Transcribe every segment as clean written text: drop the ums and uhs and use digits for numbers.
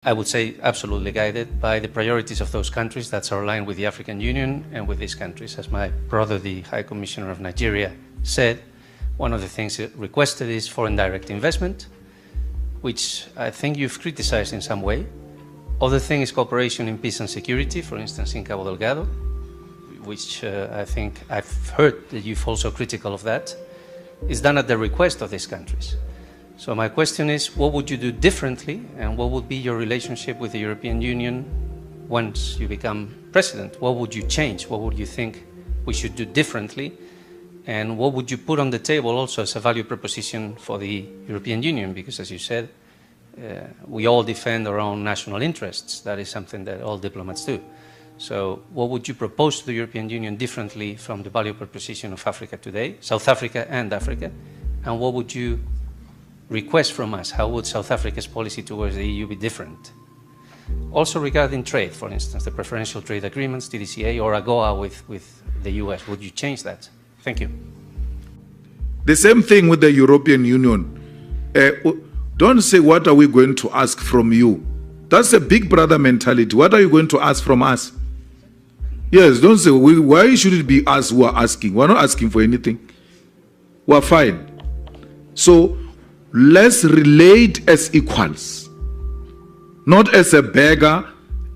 I would say absolutely guided by the priorities of those countries that are aligned with the African Union and with these countries. As my brother, the High Commissioner of Nigeria, said, one of the things requested is foreign direct investment, which I think you've criticized in some way. Other thing is cooperation in peace and security, for instance, in Cabo Delgado, which I think I've heard that you've also critical of that, is done at the request of these countries. So my question is, what would you do differently, and what would be your relationship with the European Union once you become president? What would you change? What would you think we should do differently? And what would you put on the table also as a value proposition for the European Union? Because as you said, we all defend our own national interests. That is something that all diplomats do. So what would you propose to the European Union differently from the value proposition of Africa today, South Africa and Africa? And what would you request from us? How would South Africa's policy towards the EU be different? Also regarding trade, for instance, the preferential trade agreements, TDCA or AGOA with the US, would you change that? Thank you. The same thing with the European Union. Don't say, what are we going to ask from you? That's a big brother mentality. What are you going to ask from us? Yes, don't say, why should it be us who are asking? We're not asking for anything. We're fine. So let's relate as equals, not as a beggar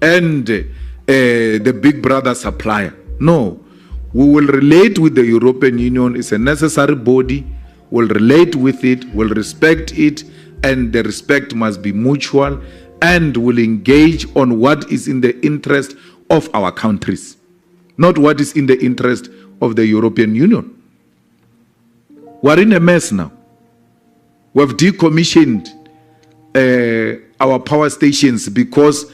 and the big brother supplier. No, we will relate with the European Union. It's a necessary body. We'll relate with it, we'll respect it, and the respect must be mutual, and will engage on what is in the interest of our countries, not what is in the interest of the European Union. We're in a mess now. We've decommissioned our power stations because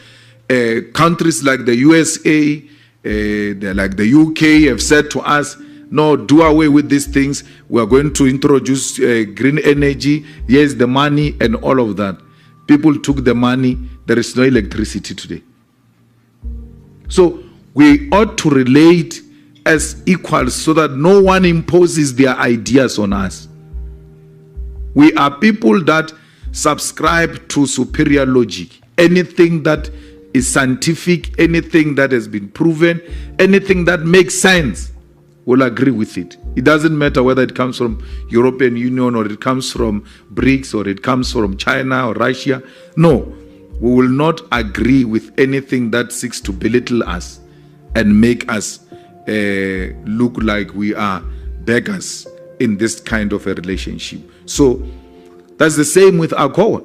countries like the USA, like the UK have said to us, no, do away with these things. We are going to introduce green energy. Here's the money and all of that. People took the money. There is no electricity today. So we ought to relate as equals so that no one imposes their ideas on us. We are people that subscribe to superior logic. Anything that is scientific, anything that has been proven, anything that makes sense, we'll agree with it. It doesn't matter whether it comes from European Union or it comes from BRICS or it comes from China or Russia. No, we will not agree with anything that seeks to belittle us and make us look like we are beggars in this kind of a relationship. So that's the same with AGOA.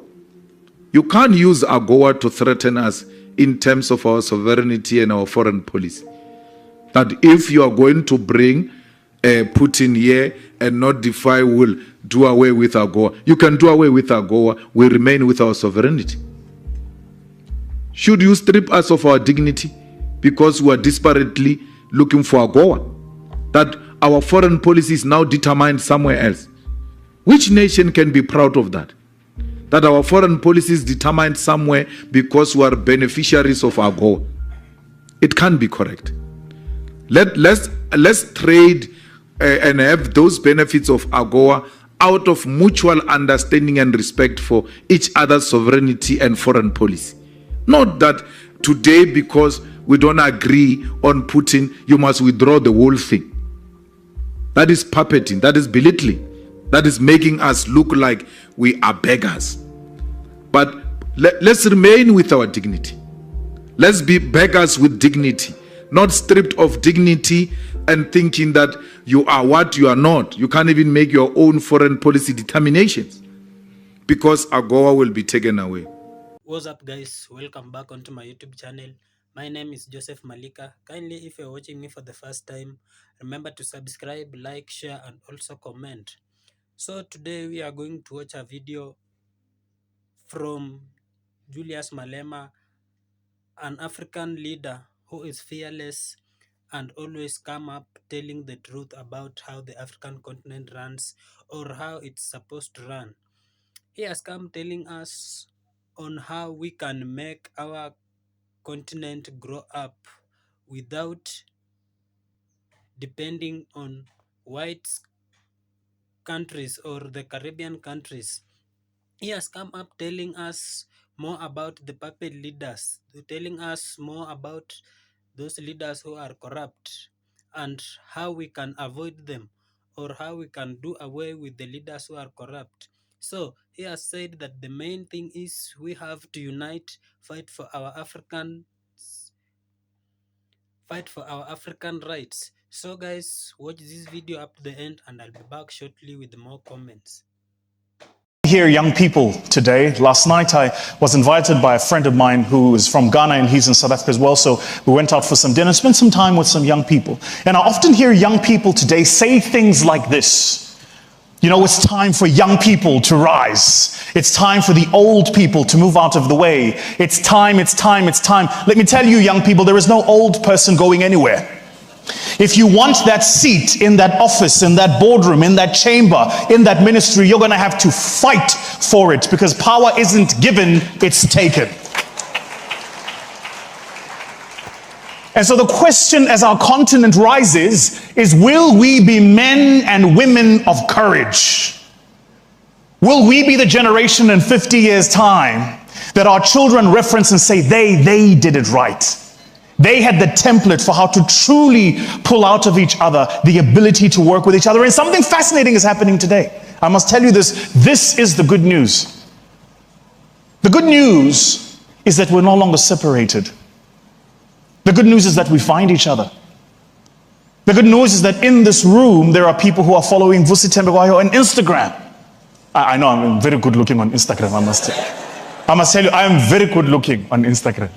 You can't use AGOA to threaten us in terms of our sovereignty and our foreign policy. That if you are going to bring Putin here and not defy, will do away with AGOA. You can do away with AGOA. We remain with our sovereignty. Should you strip us of our dignity because we are desperately looking for AGOA? That our foreign policy is now determined somewhere else. Which nation can be proud of that? That our foreign policy is determined somewhere because we are beneficiaries of AGOA. It can't be correct. Let's trade and have those benefits of AGOA out of mutual understanding and respect for each other's sovereignty and foreign policy. Not that today, because we don't agree on Putin, you must withdraw the whole thing. That is puppeting, that is belittling, that is making us look like we are beggars. But let's remain with our dignity. Let's be beggars with dignity, not stripped of dignity and thinking that you are what you are not. You can't even make your own foreign policy determinations because AGOA will be taken away. What's up, guys? Welcome back onto my YouTube channel. My name is Joseph Malika. Kindly, if you're watching me for the first time, remember to subscribe, like, share, and also comment. So today we are going to watch a video from Julius Malema, an African leader who is fearless and always come up telling the truth about how the African continent runs or how it's supposed to run. He has come telling us on how we can make our continent grow up without depending on white countries or the Caribbean countries. He has come up telling us more about the puppet leaders, telling us more about those leaders who are corrupt and how we can avoid them or how we can do away with the leaders who are corrupt. So he has said that the main thing is we have to unite, fight for our African rights. So guys, watch this video up to the end and I'll be back shortly with more comments. Here, young people today. Last night I was invited by a friend of mine who is from Ghana and he's in South Africa as well. So we went out for some dinner, spent some time with some young people. And I often hear young people today say things like this. You know, it's time for young people to rise. It's time for the old people to move out of the way. It's time, it's time, it's time. Let me tell you, young people, there is no old person going anywhere. If you want that seat in that office, in that boardroom, in that chamber, in that ministry, you're going to have to fight for it because power isn't given, it's taken. And so the question as our continent rises is, will we be men and women of courage? Will we be the generation in 50 years' time that our children reference and say, they did it right? They had the template for how to truly pull out of each other the ability to work with each other. And something fascinating is happening today. I must tell you this. This is the good news. The good news is that we're no longer separated. The good news is that we find each other. The good news is that in this room, there are people who are following Vusi Thembekwayo on Instagram. I know I'm very good looking on Instagram, I must tell you, I am very good looking on Instagram.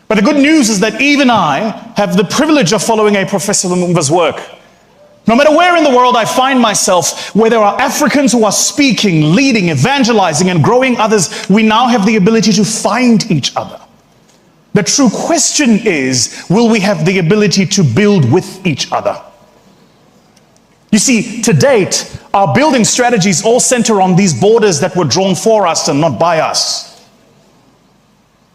But the good news is that even I have the privilege of following a Professor Lumumba's work. No matter where in the world I find myself, where there are Africans who are speaking, leading, evangelizing, and growing others, we now have the ability to find each other. The true question is, will we have the ability to build with each other? You see, to date, our building strategies all center on these borders that were drawn for us and not by us.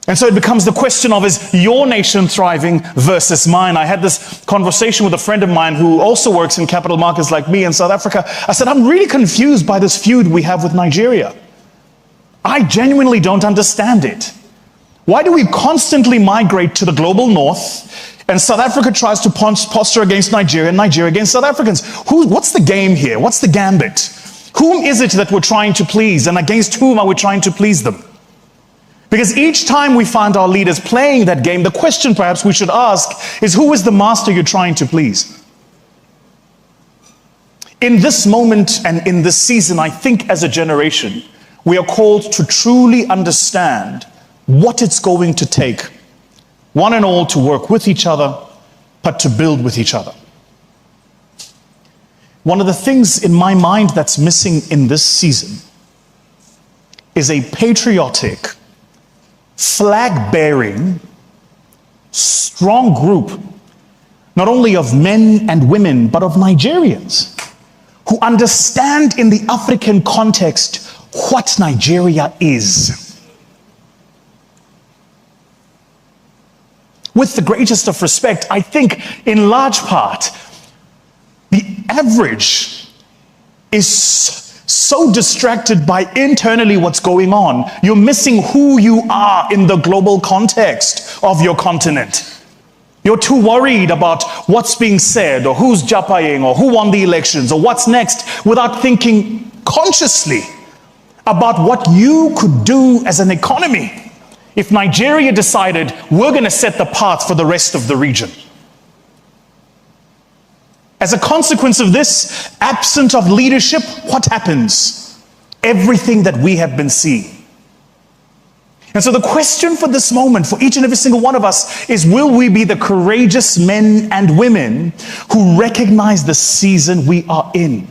And so it becomes the question of, is your nation thriving versus mine? I had this conversation with a friend of mine who also works in capital markets like me in South Africa. I said, I'm really confused by this feud we have with Nigeria. I genuinely don't understand it. Why do we constantly migrate to the global north and South Africa tries to posture against Nigeria and Nigeria against South Africans? What's the game here? What's the gambit? Whom is it that we're trying to please and against whom are we trying to please them? Because each time we find our leaders playing that game, the question perhaps we should ask is, who is the master you're trying to please? In this moment and in this season, I think as a generation, we are called to truly understand what it's going to take, one and all, to work with each other, but to build with each other. One of the things in my mind that's missing in this season is a patriotic, flag-bearing, strong group, not only of men and women, but of Nigerians, who understand in the African context what Nigeria is. With the greatest of respect, I think in large part, the average is so distracted by internally what's going on, you're missing who you are in the global context of your continent. You're too worried about what's being said or who's japaying or who won the elections or what's next without thinking consciously about what you could do as an economy if Nigeria decided we're going to set the path for the rest of the region. As a consequence of this, absent of leadership, what happens? Everything that we have been seeing. And so the question for this moment, for each and every single one of us, is, will we be the courageous men and women who recognize the season we are in?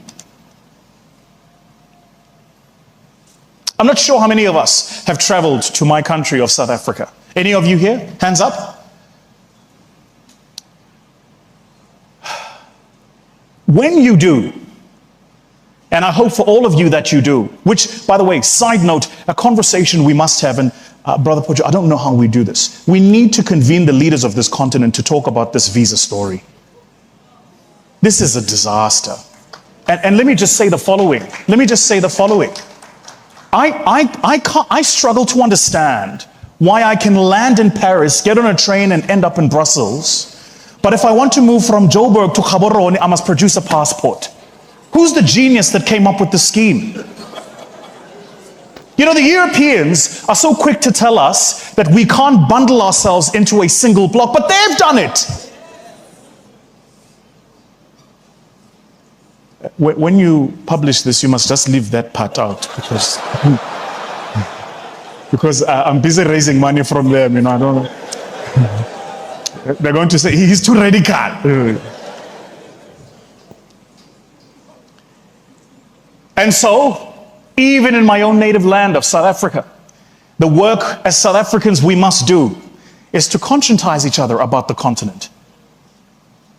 I'm not sure how many of us have traveled to my country of South Africa. Any of you here? Hands up. When you do, and I hope for all of you that you do, which, by the way, side note, a conversation we must have, and Brother Pojo, I don't know how we do this. We need to convene the leaders of this continent to talk about this visa story. This is a disaster. And let me just say the following. I struggle to understand why I can land in Paris, get on a train, and end up in Brussels. But if I want to move from Joburg to Gaborone, I must produce a passport. Who's the genius that came up with the scheme? You know, the Europeans are so quick to tell us that we can't bundle ourselves into a single block, but they've done it. When you publish this, you must just leave that part out because I'm busy raising money from them. You know, I don't know. They're going to say he's too radical. And so, even in my own native land of South Africa, the work as South Africans we must do is to conscientize each other about the continent.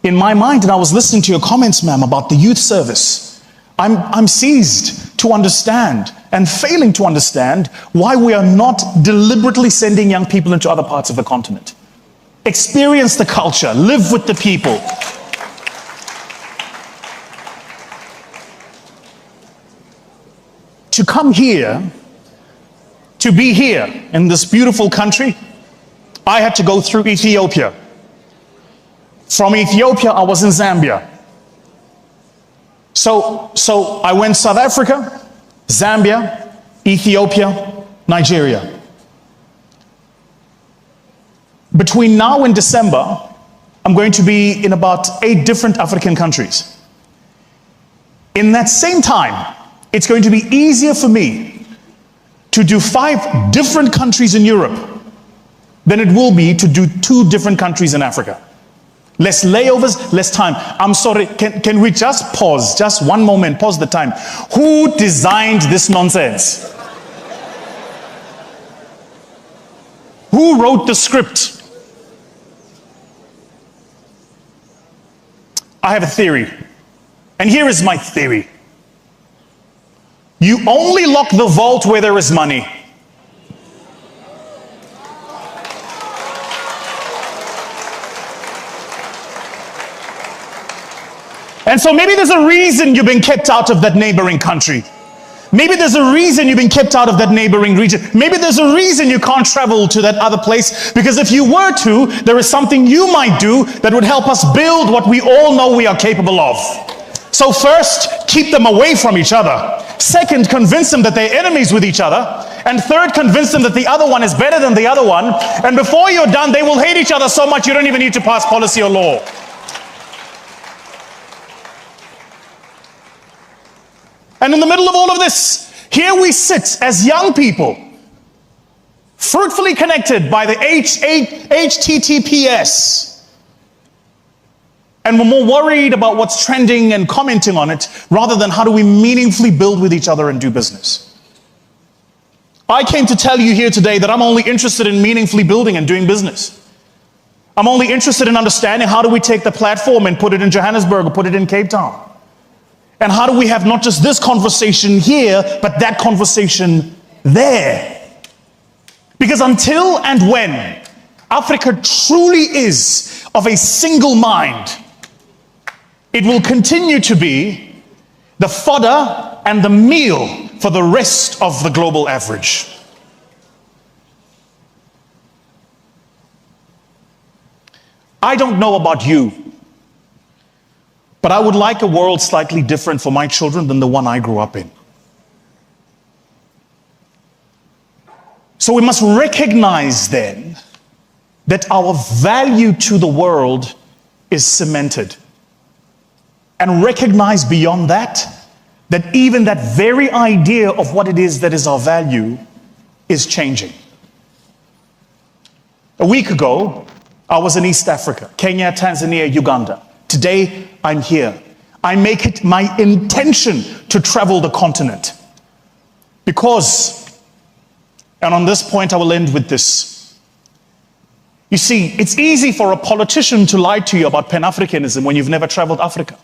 In my mind, and I was listening to your comments, ma'am, about the youth service, I'm seized to understand and failing to understand why we are not deliberately sending young people into other parts of the continent. Experience the culture, live with the people. To come here, to be here in this beautiful country, I had to go through Ethiopia. From Ethiopia, I was in Zambia. So I went South Africa, Zambia, Ethiopia, Nigeria. Between now and December, I'm going to be in about 8 different African countries. In that same time, it's going to be easier for me to do 5 different countries in Europe than it will be to do 2 different countries in Africa. Less layovers, less time. I'm sorry, can we just pause? Just one moment, pause the time. Who designed this nonsense? Who wrote the script? I have a theory. And here is my theory. You only lock the vault where there is money. And so maybe there's a reason you've been kept out of that neighboring country. Maybe there's a reason you've been kept out of that neighboring region. Maybe there's a reason you can't travel to that other place, because if you were to, there is something you might do that would help us build what we all know we are capable of. So first, keep them away from each other. Second, convince them that they're enemies with each other. And third, convince them that the other one is better than the other one. And before you're done, they will hate each other so much you don't even need to pass policy or law. And in the middle of all of this, here we sit as young people, fruitfully connected by the HTTPS. And we're more worried about what's trending and commenting on it, rather than how do we meaningfully build with each other and do business. I came to tell you here today that I'm only interested in meaningfully building and doing business. I'm only interested in understanding how do we take the platform and put it in Johannesburg or put it in Cape Town. And how do we have not just this conversation here, but that conversation there? Because until and when Africa truly is of a single mind, it will continue to be the fodder and the meal for the rest of the global average. I don't know about you, but I would like a world slightly different for my children than the one I grew up in. So we must recognize then that our value to the world is cemented. And recognize beyond that, that even that very idea of what it is that is our value is changing. A week ago, I was in East Africa, Kenya, Tanzania, Uganda. Today, I'm here. I make it my intention to travel the continent. Because, and on this point I will end with this. You see, it's easy for a politician to lie to you about Pan-Africanism when you've never traveled Africa.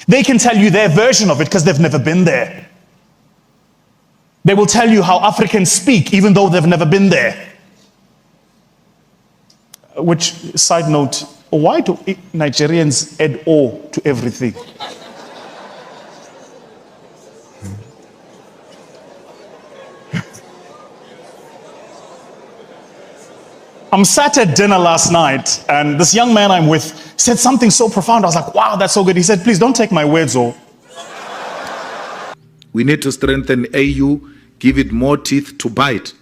They can tell you their version of it because they've never been there. They will tell you how Africans speak even though they've never been there. Which, side note, why do Nigerians add O to everything? I'm sat at dinner last night, and this young man I'm with said something so profound. I was like, wow, that's so good. He said, please don't take my words, or. We need to strengthen AU, give it more teeth to bite.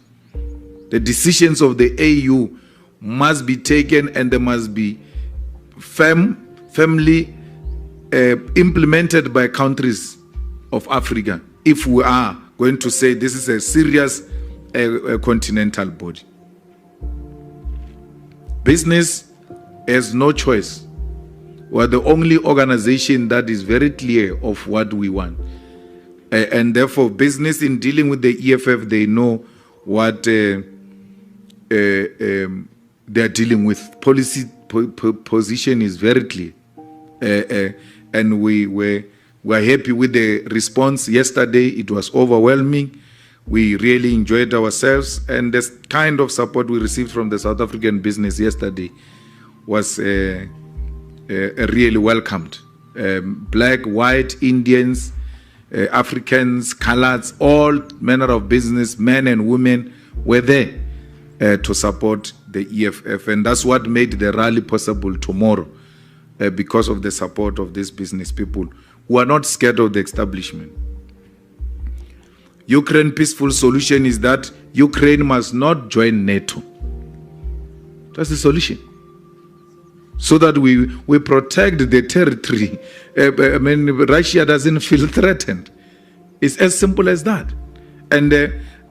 The decisions of the AU must be taken, and they must be firmly implemented by countries of Africa if we are going to say this is a serious continental body. Business has no choice. We are the only organization that is very clear of what we want. And therefore, business in dealing with the EFF, they know what they are dealing with. Policy position is very clear. And we were happy with the response yesterday. It was overwhelming. We really enjoyed ourselves, and the kind of support we received from the South African business yesterday was really welcomed. Black, white, Indians, Africans, coloreds, all manner of business, men and women were there to support the EFF, and that's what made the rally possible tomorrow, because of the support of these business people who are not scared of the establishment. Ukraine peaceful solution is that Ukraine must not join NATO. That's the solution. So that we protect the territory. I mean, Russia doesn't feel threatened. It's as simple as that. And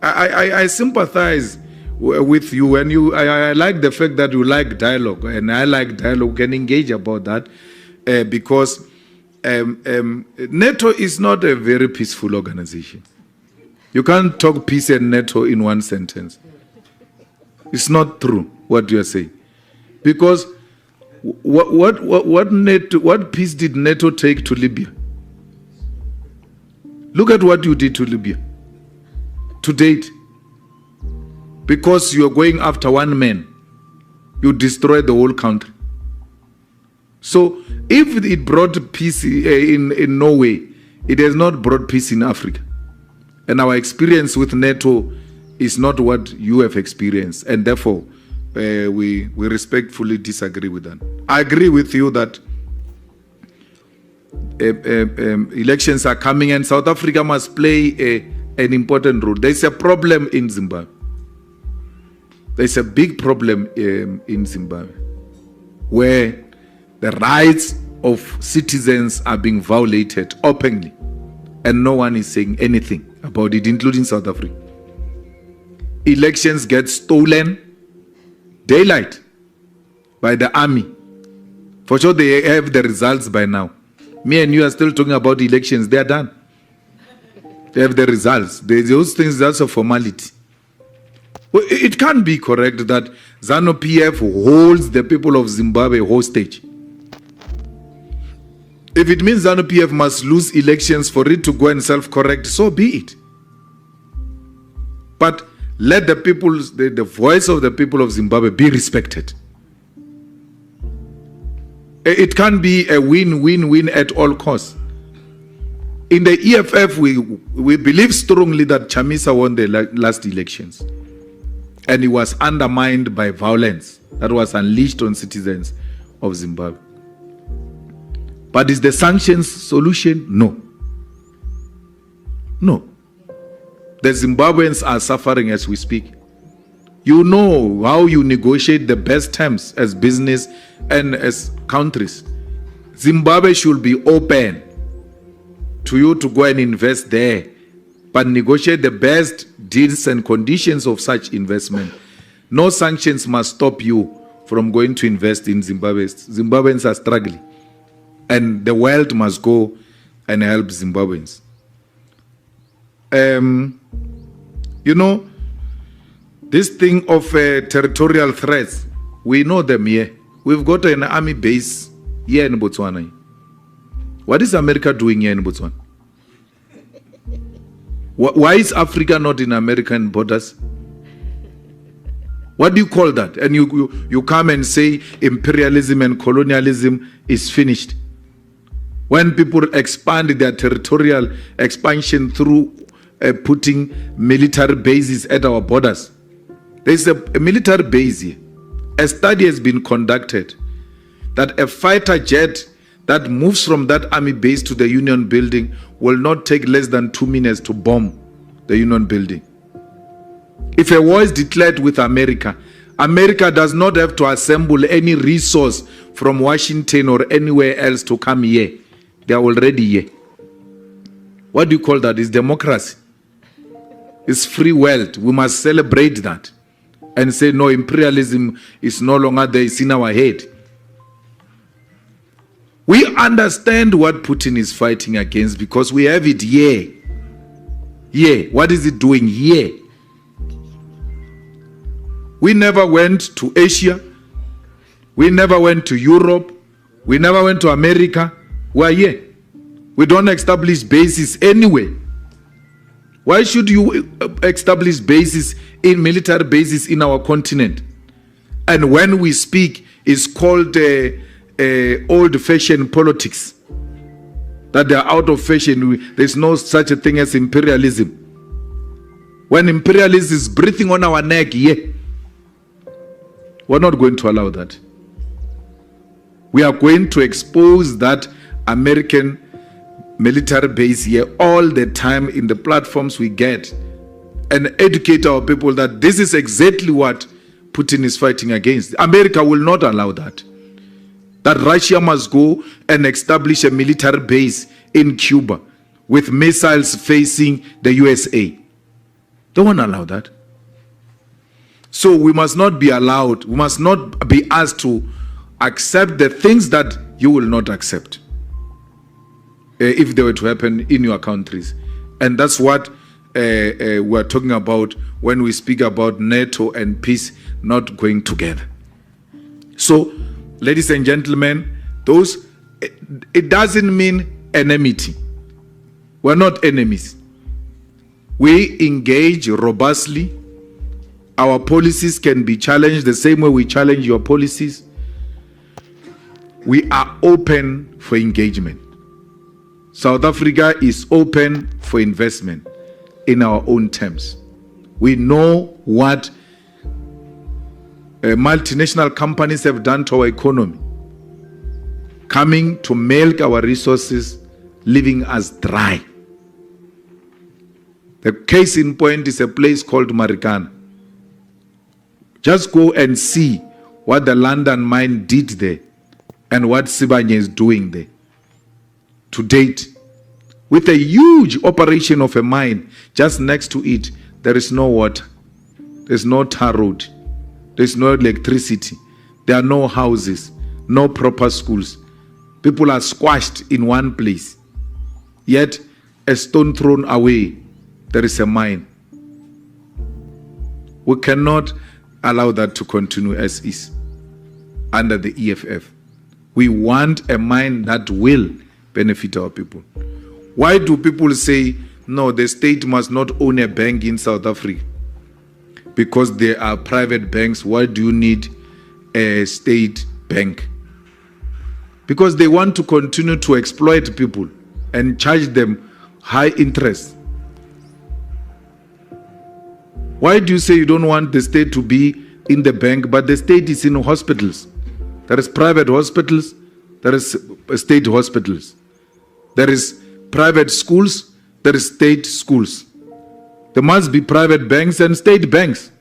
I sympathize with you, and I like the fact that you like dialogue, and I like dialogue. We can engage about that because NATO is not a very peaceful organization. You can't talk peace and NATO in one sentence. It's not true what you are saying, because what peace did NATO take to Libya? Look at what you did to Libya to date. Because you are going after one man, you destroy the whole country. So if it brought peace in Norway, it has not brought peace in Africa. And our experience with NATO is not what you have experienced. And therefore, we respectfully disagree with that. I agree with you that elections are coming, and South Africa must play an important role. There's a problem in Zimbabwe. There's a big problem in Zimbabwe where the rights of citizens are being violated openly, and no one is saying anything about it, including South Africa. Elections get stolen daylight by the army. For sure, they have the results by now. Me and you are still talking about elections. They are done. They have the results. Those things, that's a formality. Well, it can't be correct that ZANU-PF holds the people of Zimbabwe hostage. If it means ZANU-PF must lose elections for it to go and self-correct, so be it. But let the people, the voice of the people of Zimbabwe be respected. It can't be a win-win-win at all costs. In the EFF, we believe strongly that Chamisa won the last elections. And it was undermined by violence that was unleashed on citizens of Zimbabwe. But is the sanctions solution? No. No. The Zimbabweans are suffering as we speak. You know how you negotiate the best terms as business and as countries. Zimbabwe should be open to you to go and invest there, but negotiate the best deals and conditions of such investment. No sanctions must stop you from going to invest in Zimbabwe. Zimbabweans are struggling, and the world must go and help Zimbabweans. You know, this thing of territorial threats, we know them here. We've got an army base here in Botswana. What is America doing here in Botswana? Why is Africa not in American borders? What do you call that? And you come and say imperialism and colonialism is finished. When people expand their territorial expansion through putting military bases at our borders. There's a military base here A study has been conducted that a fighter jet that moves from that army base to the Union building will not take less than 2 minutes to bomb the Union building. If a war is declared with America, America does not have to assemble any resource from Washington or anywhere else to come here. They are already here. What do you call that? It's democracy. It's free world. We must celebrate that and say, no, imperialism is no longer there. It's in our head. We understand what Putin is fighting against because we have it here. Here. What is it doing here? We never went to Asia. We never went to Europe. We never went to America. We are here. We don't establish bases anywhere. Why should you establish bases in military bases in our continent? And when we speak, it's called old-fashioned politics. That they are out of fashion. There's no such a thing as imperialism. When imperialism is breathing on our neck, we're not going to allow that. We are going to expose that American military base here all the time in the platforms we get and educate our people that this is exactly what Putin is fighting against. America will not allow that. That Russia must go and establish a military base in Cuba with missiles facing the USA. Don't want to allow that. So we must not be allowed, we must not be asked to accept the things that you will not accept if they were to happen in your countries. And that's what we're talking about when we speak about NATO and peace not going together. So, ladies and gentlemen, it doesn't mean enmity. We're not enemies. We engage robustly. Our policies can be challenged the same way we challenge your policies. We are open for engagement. South Africa is open for investment in our own terms. We know what multinational companies have done to our economy, coming to milk our resources, leaving us dry. The case in point is a place called Marikana. Just go and see what the London mine did there and what Sibanye is doing there. To date, with a huge operation of a mine just next to it, there is no water, there's no tar road, there's no electricity, there are no houses, no proper schools. People are squashed in one place. Yet, a stone thrown away, there is a mine. We cannot allow that to continue as is under the EFF. We want a mine that will benefit our people. Why do people say, no, the state must not own a bank in South Africa? Because there are private banks. Why do you need a state bank? Because they want to continue to exploit people and charge them high interest. Why do you say you don't want the state to be in the bank, but the state is in hospitals? There is private hospitals, there is state hospitals. There is private schools, there is state schools. There must be private banks and state banks.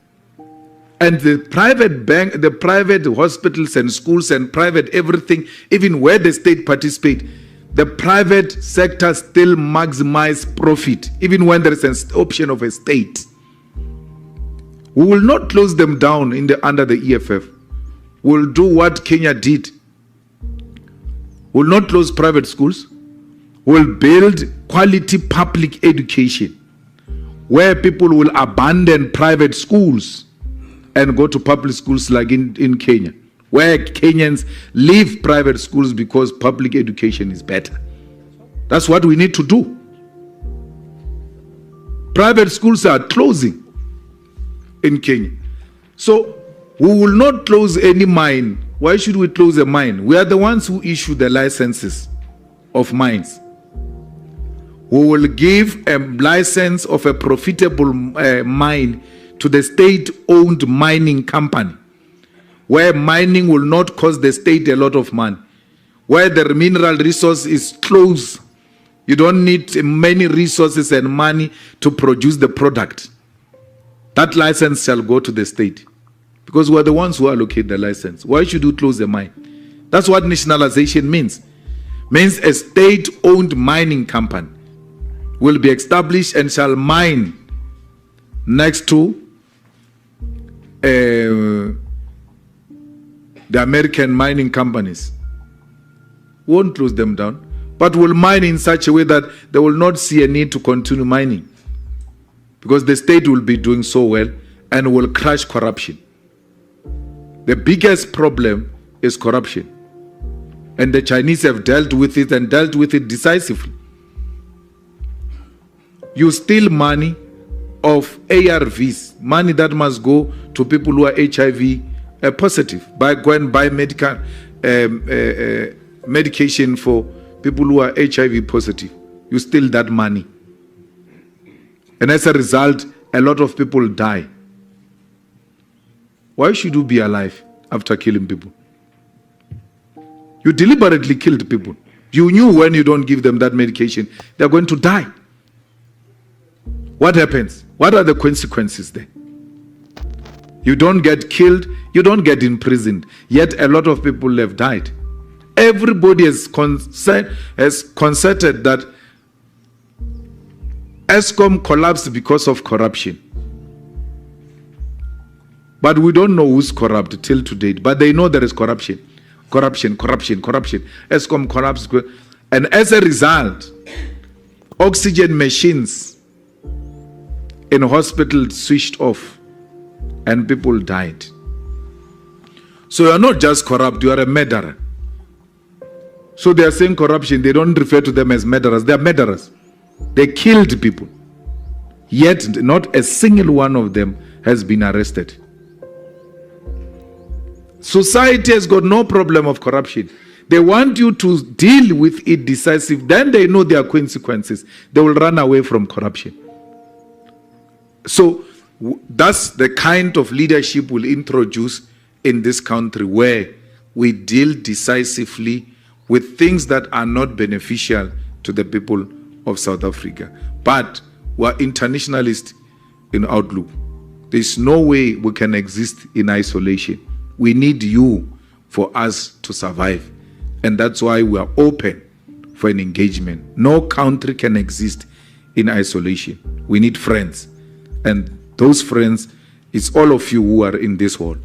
And the private bank, the private hospitals and schools and private everything, even where the state participate, the private sector still maximize profit, even when there is an option of a state. We will not close them down under the EFF. We'll do what Kenya did. We'll not close private schools. We'll build quality public education where people will abandon private schools and go to public schools like in Kenya, where Kenyans leave private schools because public education is better. That's what we need to do. Private schools are closing in Kenya. So we will not close any mine. Why should we close a mine? We are the ones who issue the licenses of mines. We will give a license of a profitable mine to the state-owned mining company. where mining will not cost the state a lot of money, where the mineral resource is close. You don't need many resources and money to produce the product. That license shall go to the state because we're the ones who allocate the license. Why should you close the mine? That's what nationalization means. Means a state-owned mining company will be established and shall mine next to the American mining companies. Won't close them down, but will mine in such a way that they will not see a need to continue mining because the state will be doing so well and will crush corruption. The biggest problem is corruption, and the Chinese have dealt with it and dealt with it decisively. You steal money of ARVs, money that must go to people who are HIV positive, by going and buy medical medication for people who are HIV positive. You steal that money, and as a result, a lot of people die. Why should you be alive after killing people? You deliberately killed people. You knew when you don't give them that medication, they're going to die. What happens? What are the consequences there? You don't get killed, you don't get imprisoned, yet a lot of people have died. Everybody has concerted that ESCOM collapsed because of corruption. But we don't know who's corrupt till to date. But they know there is corruption. Corruption. ESCOM collapsed. And as a result, oxygen machines in hospitals switched off and people died. So you are not just corrupt, you are a murderer. So they are saying corruption, they don't refer to them as murderers. They are murderers. They killed people. Yet not a single one of them has been arrested. Society has got no problem of corruption. They want you to deal with it decisive. Then they know there are consequences. They will run away from corruption. So that's the kind of leadership we'll introduce in this country, where we deal decisively with things that are not beneficial to the people of South Africa. But we're internationalists in outlook. There's no way we can exist in isolation. We need you for us to survive. And that's why we are open for an engagement. No country can exist in isolation. We need friends. And those friends is all of you who are in this hall.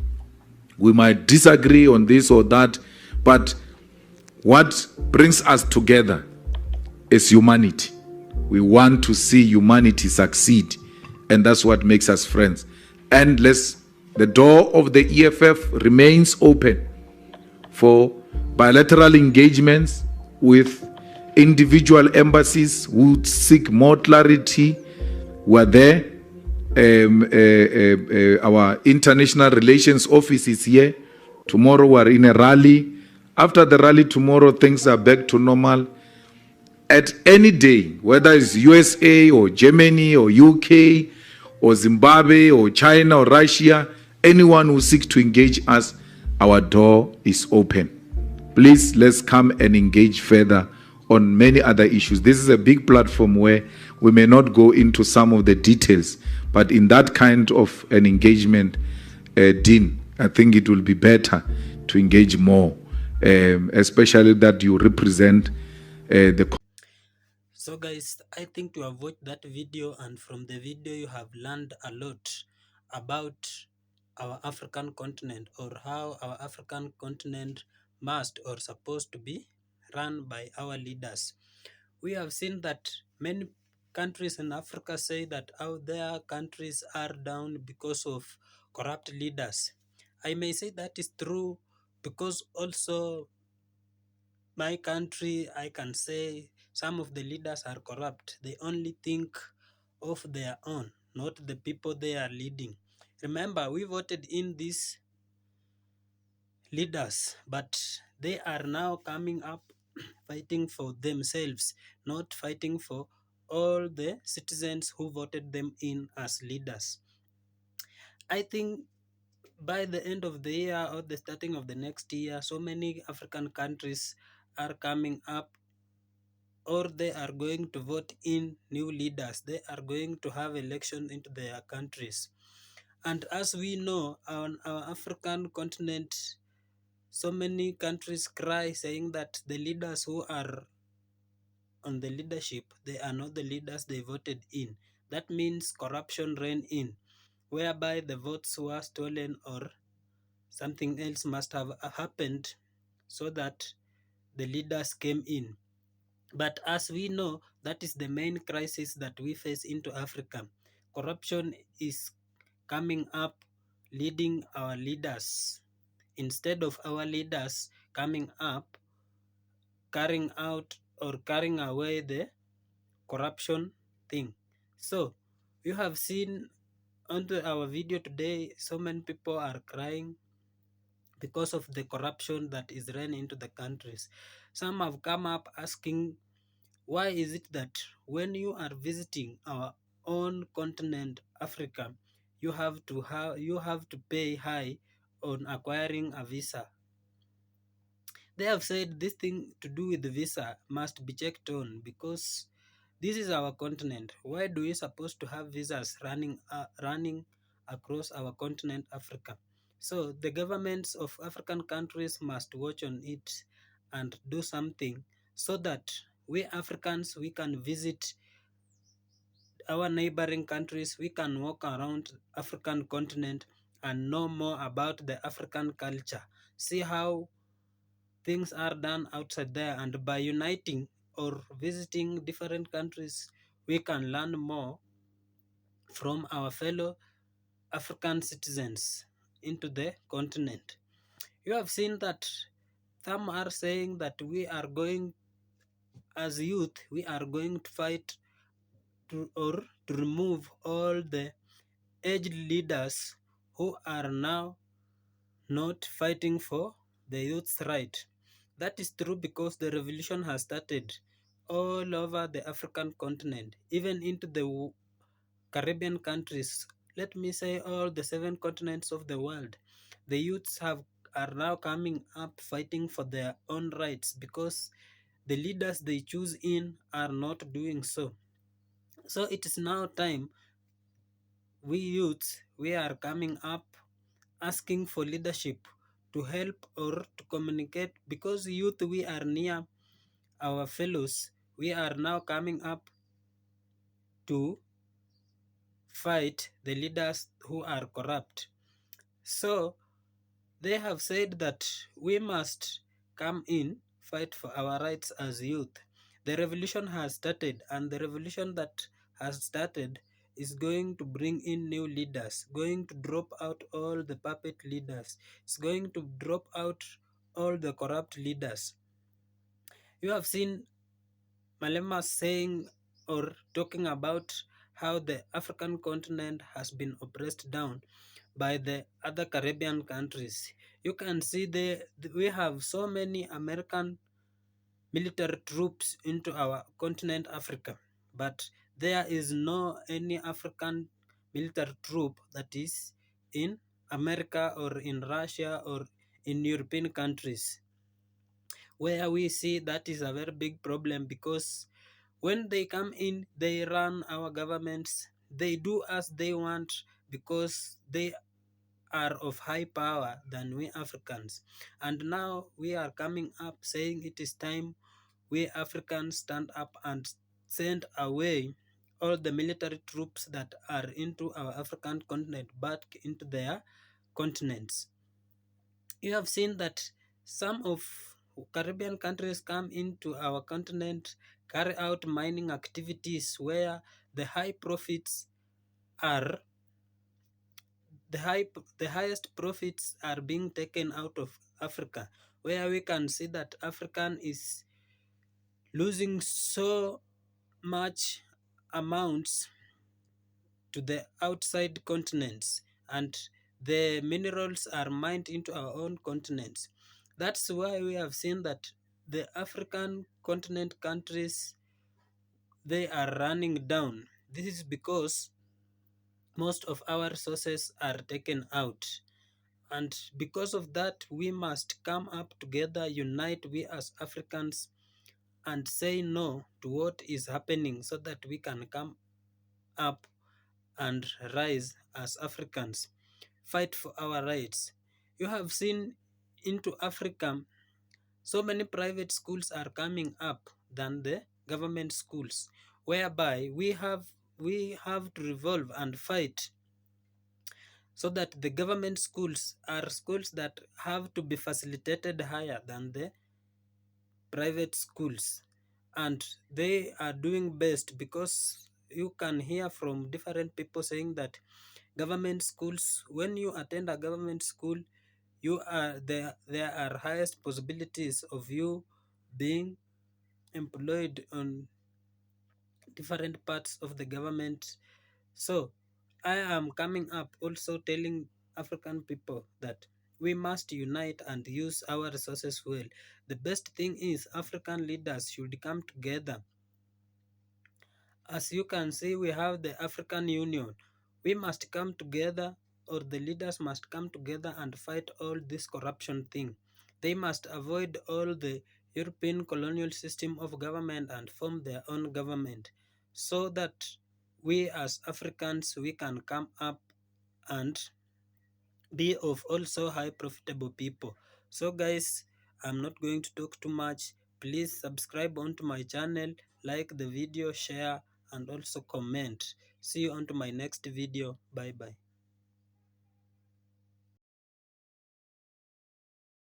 We might disagree on this or that, but what brings us together is humanity. We want to see humanity succeed, and that's what makes us friends. And the door of the EFF remains open for bilateral engagements with individual embassies who seek more clarity. We're there. Our international relations office is here. Tomorrow we're in a rally. After the rally tomorrow, things are back to normal. At any day, whether it's USA or Germany or UK or Zimbabwe or China or Russia, anyone who seeks to engage us, our door is open. Please, let's come and engage further on many other issues. This is a big platform where we may not go into some of the details, but in that kind of an engagement, Dean, I think it will be better to engage more, especially that you represent the. So guys, I think you have watched that video, and from the video you have learned a lot about our African continent, or how our African continent must or supposed to be run by our leaders. We have seen that many countries in Africa say that their countries are down because of corrupt leaders. I may say that is true, because also my country, I can say some of the leaders are corrupt. They only think of their own, not the people they are leading. Remember, we voted in these leaders, but they are now coming up fighting for themselves, not fighting for all the citizens who voted them in as leaders. I think by the end of the year or the starting of the next year, so many African countries are coming up, or they are going to vote in new leaders. They are going to have election into their countries. And as we know, on our African continent, so many countries cry saying that the leaders who are on the leadership, they are not the leaders they voted in. That means corruption reign in, whereby the votes were stolen or something else must have happened so that the leaders came in. But as we know, that is the main crisis that we face into Africa. Corruption is coming up, leading our leaders. Instead of our leaders coming up, carrying out or carrying away the corruption thing. So, you have seen onto our video today, so many people are crying because of the corruption that is running into the countries. Some have come up asking, why is it that when you are visiting our own continent, Africa, you have to pay high on acquiring a visa? They have said this thing to do with the visa must be checked on because this is our continent. Why do we supposed to have visas running across our continent, Africa? So the governments of African countries must watch on it and do something so that we Africans, we can visit our neighboring countries, we can walk around African continent and know more about the African culture. See how things are done outside there, and by uniting or visiting different countries, we can learn more from our fellow African citizens into the continent. You have seen that some are saying that we are going, as youth, we are going to fight to remove all the aged leaders who are now not fighting for the youth's right. That is true because the revolution has started all over the African continent, even into the Caribbean countries. Let me say all the 7 continents of the world. The youths are now coming up fighting for their own rights because the leaders they choose in are not doing so. So it is now time we youths, we are coming up asking for leadership to help or to communicate, because youth, we are near our fellows. We are now coming up to fight the leaders who are corrupt. So they have said that we must come in, fight for our rights as youth. The revolution has started, and the revolution that has started is going to bring in new leaders, going to drop out all the puppet leaders. It's going to drop out all the corrupt leaders. You have seen Malema saying or talking about how the African continent has been oppressed down by the other Caribbean countries. You can see we have so many American military troops into our continent Africa, but there is no any African military troop that is in America or in Russia or in European countries, where we see that is a very big problem, because when they come in, they run our governments, they do as they want because they are of high power than we Africans. And now we are coming up saying it is time we Africans stand up and send away all the military troops that are into our African continent back into their continents. You have seen that some of Caribbean countries come into our continent, carry out mining activities where the high profits are the highest profits are being taken out of Africa, where we can see that African is losing so much amounts to the outside continents, and the minerals are mined into our own continents. That's why we have seen that the African continent countries, they are running down. This is because most of our resources are taken out, And because of that, we must come up together, unite we as Africans, and say no to what is happening so that we can come up and rise as Africans, fight for our rights. You have seen into Africa, so many private schools are coming up than the government schools, whereby we have to revolve and fight so that the government schools are schools that have to be facilitated higher than the private schools, and they are doing best, because you can hear from different people saying that government schools, when you attend a government school, you are there are highest possibilities of you being employed on different parts of the government. So I am coming up also telling African people that we must unite and use our resources well. The best thing is African leaders should come together. As you can see, we have the African Union. We must come together, or the leaders must come together and fight all this corruption thing. They must avoid all the European colonial system of government and form their own government, so that we as Africans, we can come up and be of also high profitable people. So guys, I'm not going to talk too much. Please subscribe onto my channel, like the video, share, and also comment. See you onto my next video. Bye bye.